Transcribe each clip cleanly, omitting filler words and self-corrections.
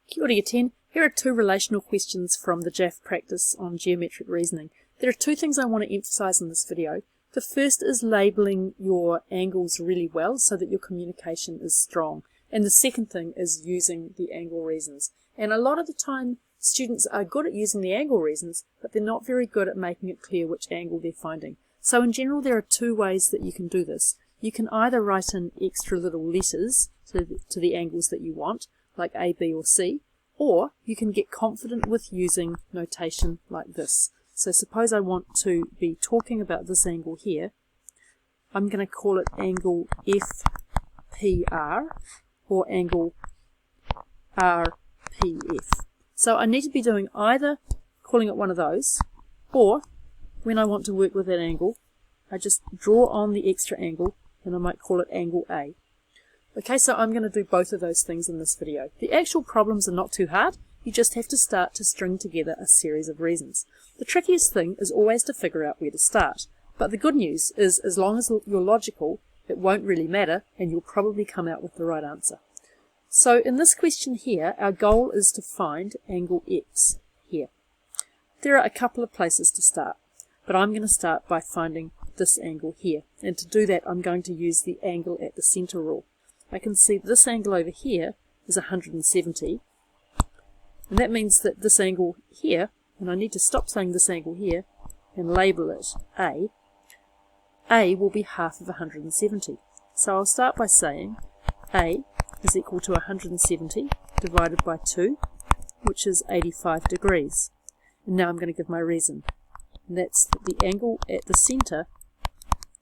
Kia ora 10. Here are two relational questions from the JAF practice on geometric reasoning. There are two things I want to emphasize in this video. The first is labeling your angles really well so that your communication is strong. And the second thing is using the angle reasons. And a lot of the time students are good at using the angle reasons, but they're not very good at making it clear which angle they're finding. So in general there are two ways that you can do this. You can either write in extra little letters to the angles that you want, like A, B or C, or you can get confident with using notation like this. So suppose I want to be talking about this angle here. I'm going to call it angle FPR or angle RPF. So I need to be doing either calling it one of those, or when I want to work with that angle, I just draw on the extra angle and I might call it angle A. Okay, so I'm going to do both of those things in this video. The actual problems are not too hard. You just have to start to string together a series of reasons. The trickiest thing is always to figure out where to start. But the good news is, as long as you're logical, it won't really matter and you'll probably come out with the right answer. So in this question here, our goal is to find angle X here. There are a couple of places to start, but I'm going to start by finding this angle here. And to do that, I'm going to use the angle at the center rule. I can see this angle over here is 170, and that means that this angle here, and I need to stop saying this angle here and label it A will be half of 170. So I'll start by saying A is equal to 170 divided by 2, which is 85 degrees. And now I'm going to give my reason, and that's that the angle at the center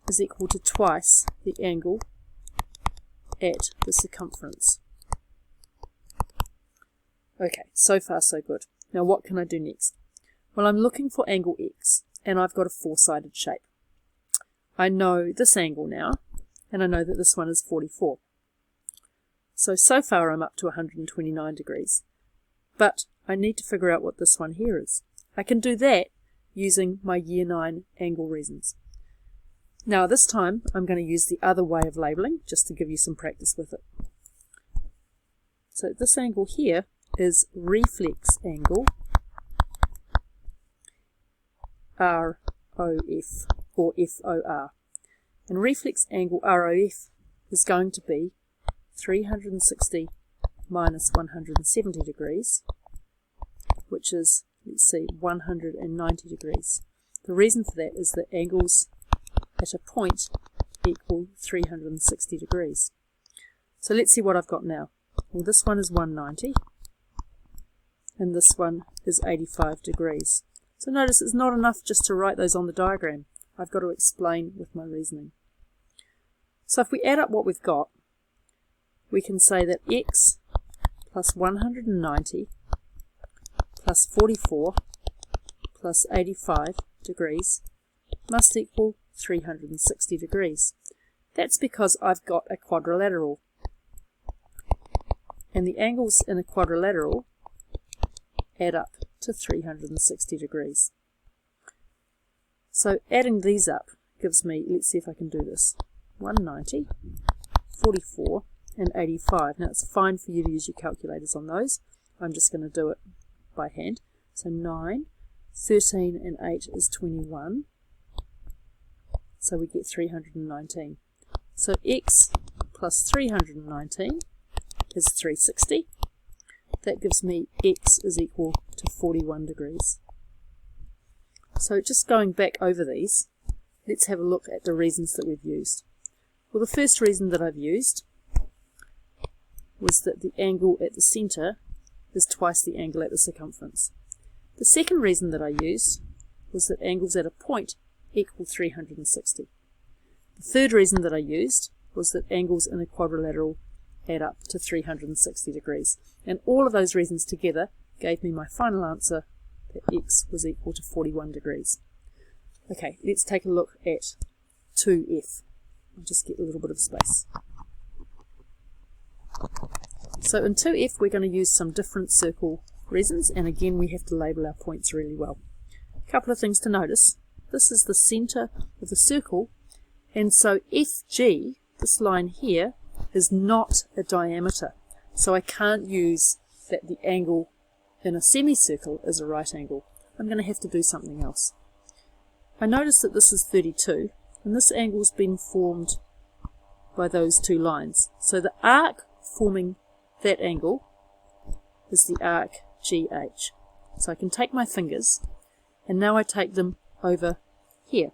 is equal to twice the angle at the circumference. Okay, so far so good. Now what can I do next? Well, I'm looking for angle X, and I've got a four-sided shape. I know this angle now, and I know that this one is 44. So far I'm up to 129 degrees. But I need to figure out what this one here is. I can do that using my Year 9 angle reasons. Now this time I'm going to use the other way of labeling, just to give you some practice with it. So this angle here is reflex angle ROF or FOR. And reflex angle ROF is going to be 360 minus 170 degrees, which is, let's see, 190 degrees. The reason for that is that angles at a point equal 360 degrees. So let's see what I've got now. Well, this one is 190 and this one is 85 degrees. So notice it's not enough just to write those on the diagram. I've got to explain with my reasoning. So if we add up what we've got, we can say that X plus 190 plus 44 plus 85 degrees must equal 360 degrees. That's because I've got a quadrilateral, and the angles in a quadrilateral add up to 360 degrees. So adding these up gives me, let's see if I can do this, 190, 44 and 85. Now it's fine for you to use your calculators on those. I'm just going to do it by hand. So 9, 13 and 8 is 21. So we get 319. So X plus 319 is 360. That gives me X is equal to 41 degrees. So just going back over these, let's have a look at the reasons that we've used. Well, the first reason that I've used was that the angle at the center is twice the angle at the circumference. The second reason that I used was that angles at a point equal 360. The third reason that I used was that angles in a quadrilateral add up to 360 degrees. And all of those reasons together gave me my final answer that X was equal to 41 degrees. Okay, let's take a look at 2F. I'll just get a little bit of space. So in 2F we're going to use some different circle reasons, and again we have to label our points really well. A couple of things to notice. This is the center of the circle, and so FG, this line here, is not a diameter. So I can't use that the angle in a semicircle is a right angle, I'm going to have to do something else. I notice that this is 32, and this angle's been formed by those two lines. So the arc forming that angle is the arc GH. So I can take my fingers, and now I take them over here.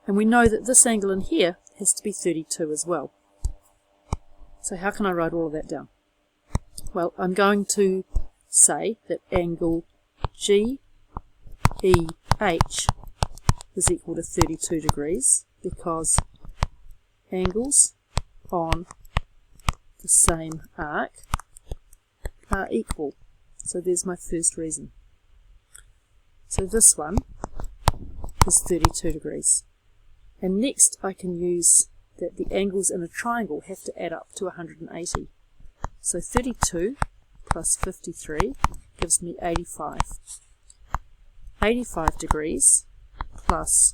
And we know that this angle in here has to be 32 as well. So how can I write all of that down? Well, I'm going to say that angle GEH is equal to 32 degrees because angles on the same arc are equal. So there's my first reason. So this one is 32 degrees. And next I can use that the angles in a triangle have to add up to 180. So 32 plus 53 gives me 85. 85 degrees plus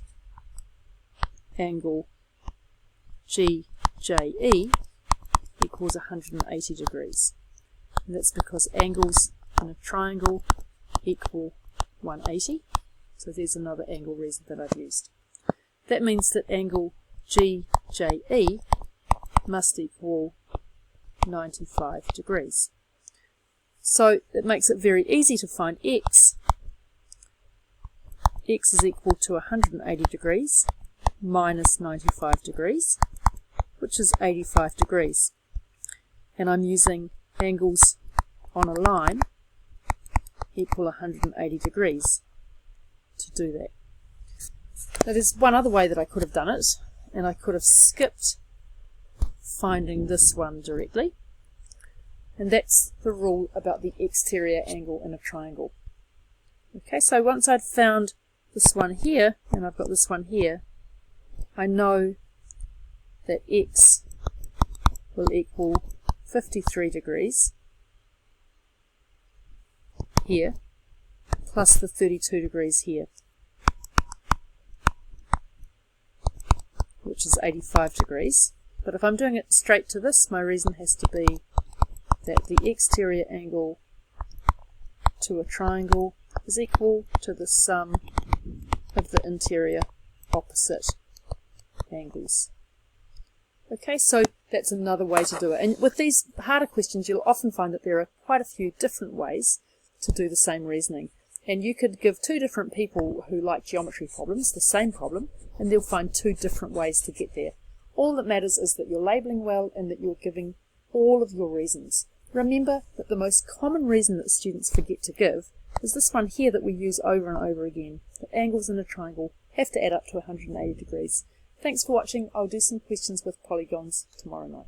angle GJE equals 180 degrees. And that's because angles in a triangle equal 180. So there's another angle reason that I've used. That means that angle GJE must equal 95 degrees. So it makes it very easy to find x. X is equal to 180 degrees minus 95 degrees, which is 85 degrees. And I'm using angles on a line equal 180 degrees to do that. Now there's one other way that I could have done it, and I could have skipped finding this one directly, and that's the rule about the exterior angle in a triangle. Okay, so once I'd found this one here, and I've got this one here, I know that x will equal 53 degrees here, plus the 32 degrees here, which is 85 degrees. But if I'm doing it straight to this, my reason has to be that the exterior angle to a triangle is equal to the sum of the interior opposite angles. Okay, so that's another way to do it. And with these harder questions, you'll often find that there are quite a few different ways to do the same reasoning. And you could give two different people who like geometry problems the same problem, and they'll find two different ways to get there. All that matters is that you're labeling well and that you're giving all of your reasons. Remember that the most common reason that students forget to give is this one here that we use over and over again, that angles in a triangle have to add up to 180 degrees. Thanks for watching. I'll do some questions with polygons tomorrow night.